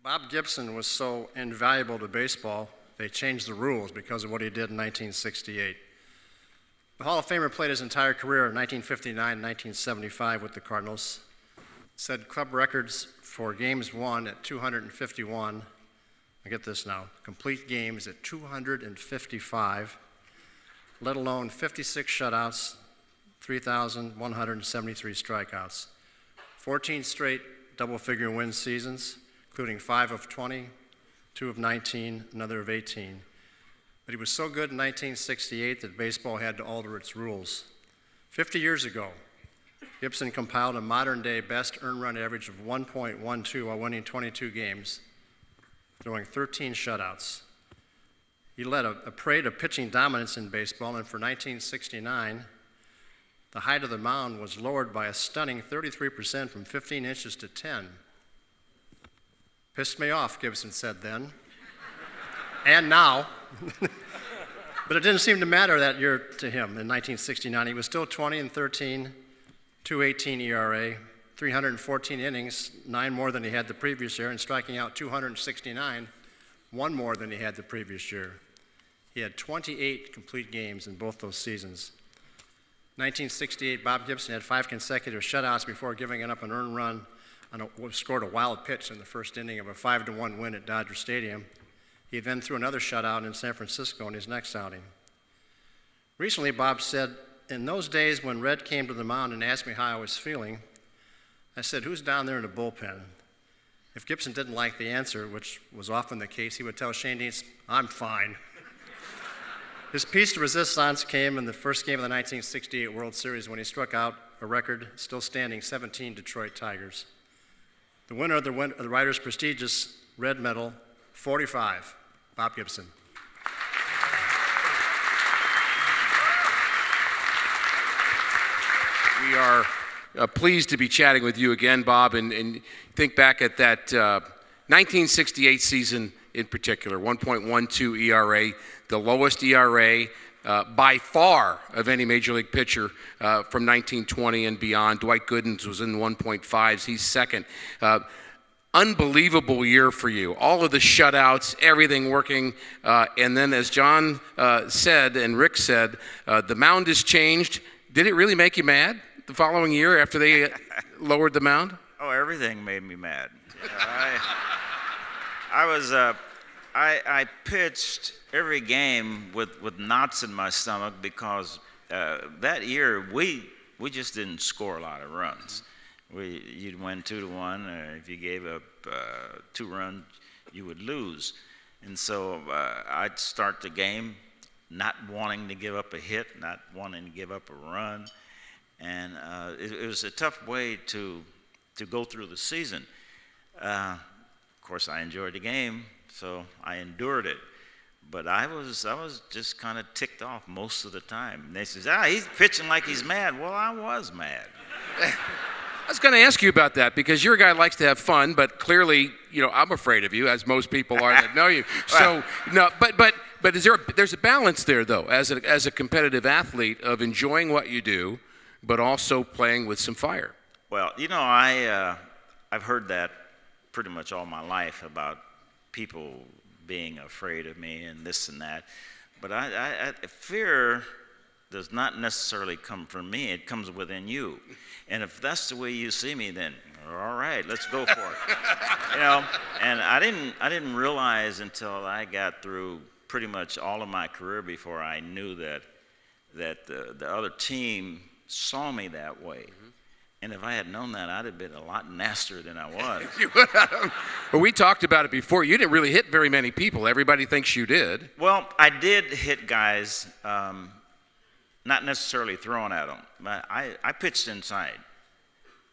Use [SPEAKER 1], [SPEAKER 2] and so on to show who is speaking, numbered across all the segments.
[SPEAKER 1] Bob Gibson was so invaluable to baseball, they changed the rules because of what he did in 1968. The Hall of Famer played his entire career in 1959 and 1975 with the Cardinals, set club records for games won at 251. I get this now, complete games at 255, let alone 56 shutouts, 3,173 strikeouts, 14 straight double-figure win seasons, including 5 of 20, 2 of 19, another of 18. But he was so good in 1968 that baseball had to alter its rules. 50 years ago, Gibson compiled a modern-day best earned run average of 1.12 while winning 22 games, throwing 13 shutouts. He led a parade of pitching dominance in baseball, and for 1969, the height of the mound was lowered by a stunning 33% from 15 inches to 10. Pissed me off, Gibson said then, and now. But it didn't seem to matter that year to him in 1969. He was still 20-13, 2.18 ERA, 314 innings, 9 more than he had the previous year, and striking out 269, 1 more than he had the previous year. He had 28 complete games in both those seasons. 1968, Bob Gibson had 5 consecutive shutouts before giving up an earned run and scored a wild pitch in the first inning of a 5-1 win at Dodger Stadium. He then threw another shutout in San Francisco in his next outing. Recently, Bob said, "In those days when Red came to the mound and asked me how I was feeling, I said, 'Who's down there in the bullpen?' If Gibson didn't like the answer, which was often the case, he would tell Shane Dietz, 'I'm fine.'" His piece de resistance came in the first game of the 1968 World Series when he struck out a record, still standing, 17 Detroit Tigers. The winner of the writer's prestigious Red Medal, 45, Bob Gibson.
[SPEAKER 2] We are pleased to be chatting with you again, Bob, and think back at that 1968 season in particular, 1.12 ERA, the lowest ERA by far of any Major League pitcher from 1920 and beyond. Dwight Gooden's was in 1.5s, he's second. Unbelievable year for you. All of the shutouts, everything working. And then as John said and Rick said, the mound has changed. Did it really make you mad the following year after they lowered the mound?
[SPEAKER 3] Oh, everything made me mad. I pitched every game with knots in my stomach because that year we just didn't score a lot of runs. You'd win 2-1, or if you gave up 2 runs, you would lose. And so I'd start the game not wanting to give up a hit, not wanting to give up a run. And it was a tough way to go through the season. Of course, I enjoyed the game, so I endured it. But I was just kind of ticked off most of the time. And they said, he's pitching like he's mad. Well, I was mad.
[SPEAKER 2] I was going to ask you about that because you're a guy who likes to have fun, but clearly, I'm afraid of you, as most people are that know you. So, no, but there's a balance there, though, as a competitive athlete of enjoying what you do, but also playing with some fire.
[SPEAKER 3] Well, I've heard that pretty much all my life about people being afraid of me and this and that. But fear does not necessarily come from me. It comes within you. And if that's the way you see me, then all right, let's go for it. And I didn't realize until I got through pretty much all of my career before I knew that the other team saw me that way. Mm-hmm. And if I had known that, I'd have been a lot nastier than I was.
[SPEAKER 2] Well, we talked about it before. You didn't really hit very many people. Everybody thinks you did.
[SPEAKER 3] Well, I did hit guys, not necessarily throwing at them. But I pitched inside,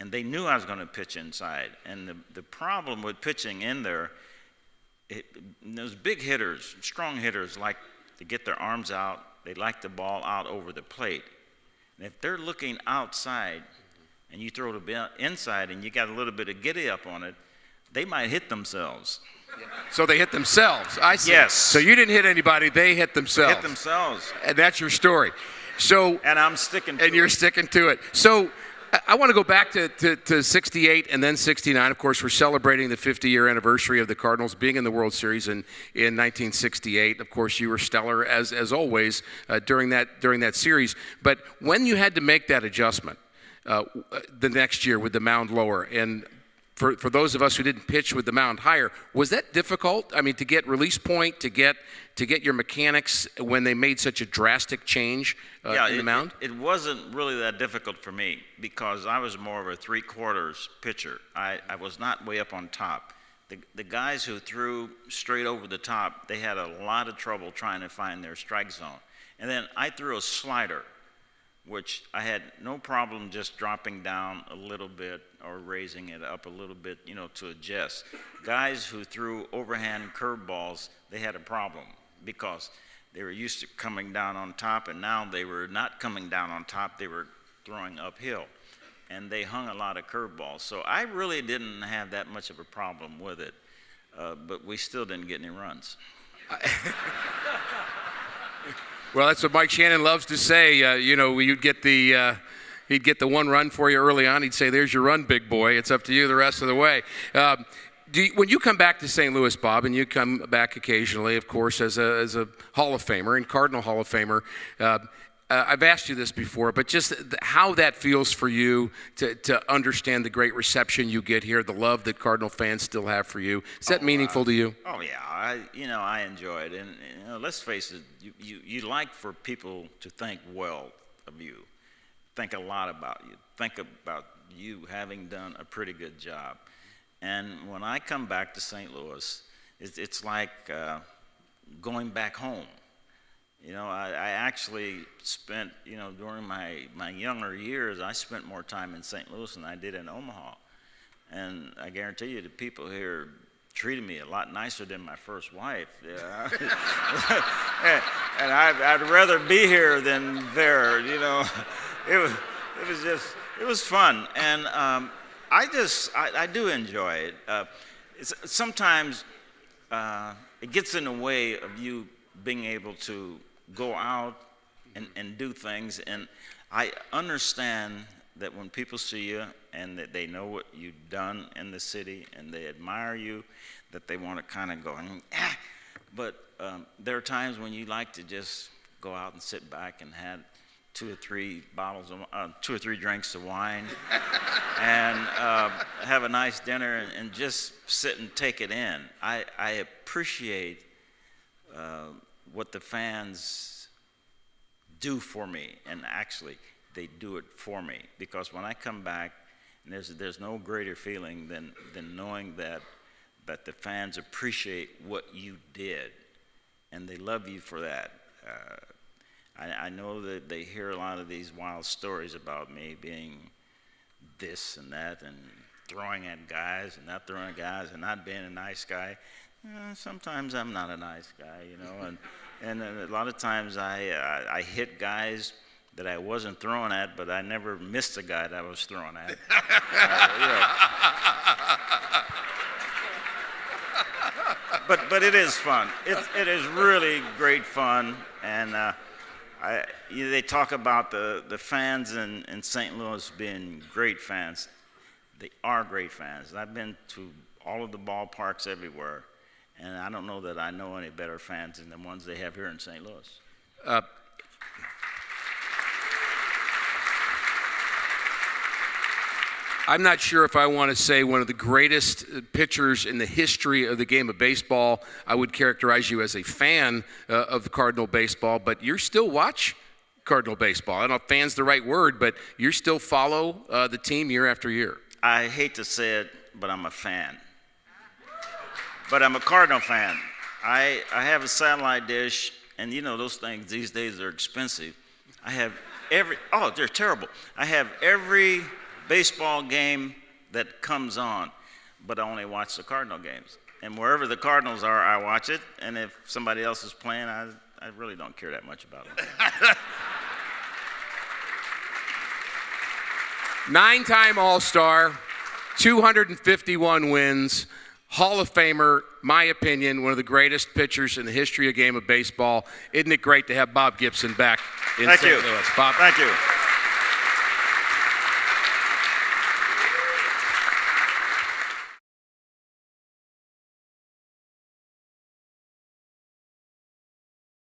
[SPEAKER 3] and they knew I was going to pitch inside. And the problem with pitching in there, those big hitters, strong hitters, like to get their arms out. They like the ball out over the plate. And if they're looking outside, and you throw the inside and you got a little bit of giddy up on it, they might hit themselves.
[SPEAKER 2] So they hit themselves. I see.
[SPEAKER 3] Yes.
[SPEAKER 2] So you didn't hit anybody, they hit themselves.
[SPEAKER 3] Hit themselves.
[SPEAKER 2] And that's your story. So
[SPEAKER 3] and I'm sticking to it.
[SPEAKER 2] And you're sticking to it. So I want to go back to 68 and then 69. Of course, we're celebrating the 50-year anniversary of the Cardinals being in the World Series in 1968. Of course, you were stellar as always during that series. But when you had to make that adjustment the next year with the mound lower, and for those of us who didn't pitch with the mound higher, was that difficult? I mean, to get release point, to get your mechanics when they made such a drastic change in the mound?
[SPEAKER 3] It wasn't really that difficult for me because I was more of a three-quarters pitcher. I was not way up on top. The guys who threw straight over the top, they had a lot of trouble trying to find their strike zone. And then I threw a slider, which I had no problem just dropping down a little bit or raising it up a little bit, to adjust. Guys who threw overhand curveballs, they had a problem because they were used to coming down on top, and now they were not coming down on top, they were throwing uphill. And they hung a lot of curveballs. So I really didn't have that much of a problem with it, but we still didn't get any runs.
[SPEAKER 2] Well, that's what Mike Shannon loves to say. You'd get he'd get the one run for you early on. He'd say, "There's your run, big boy. It's up to you the rest of the way." When you come back to St. Louis, Bob, and you come back occasionally, of course, as a Hall of Famer and Cardinal Hall of Famer, I've asked you this before, but just how that feels for you to understand the great reception you get here, the love that Cardinal fans still have for you. Is that meaningful to you?
[SPEAKER 3] Oh yeah, I enjoy it, and let's face it, you like for people to think well of you, think a lot about you, think about you having done a pretty good job. And when I come back to St. Louis, it's like going back home. I actually spent, during my younger years, I spent more time in St. Louis than I did in Omaha. And I guarantee you the people here treated me a lot nicer than my first wife. Yeah. and I'd rather be here than there, It was fun. And I do enjoy it. Sometimes it gets in the way of you being able to go out and do things, and I understand that when people see you and that they know what you've done in the city and they admire you, that they want to kind of go, but there are times when you like to just go out and sit back and have 2 or 3 drinks of wine and have a nice dinner and just sit and take it in. I appreciate what the fans do for me, and actually they do it for me, because when I come back, there's no greater feeling than knowing that the fans appreciate what you did, and they love you for that. I know that they hear a lot of these wild stories about me being this and that and throwing at guys and not throwing at guys and not being a nice guy. Sometimes I'm not a nice guy, and a lot of times I hit guys that I wasn't throwing at, but I never missed a guy that I was throwing at. But it is fun. It is really great fun, and they talk about the fans in St. Louis being great fans. They are great fans. I've been to all of the ballparks everywhere, and I don't know that I know any better fans than the ones they have here in St. Louis.
[SPEAKER 2] I'm not sure if I want to say one of the greatest pitchers in the history of the game of baseball. I would characterize you as a fan of Cardinal baseball, but you still watch Cardinal baseball. I don't know if fan's the right word, but you still follow the team year after year.
[SPEAKER 3] I hate to say it, but I'm a fan. But I'm a Cardinal fan. I have a satellite dish, and those things these days are expensive. I have they're terrible. I have every baseball game that comes on, but I only watch the Cardinal games. And wherever the Cardinals are, I watch it. And if somebody else is playing, I really don't care that much about it.
[SPEAKER 2] 9-time All-Star, 251 wins, Hall of Famer, my opinion, one of the greatest pitchers in the history of the game of baseball. Isn't it great to have Bob Gibson back in St. Louis? Bob.
[SPEAKER 3] Thank you.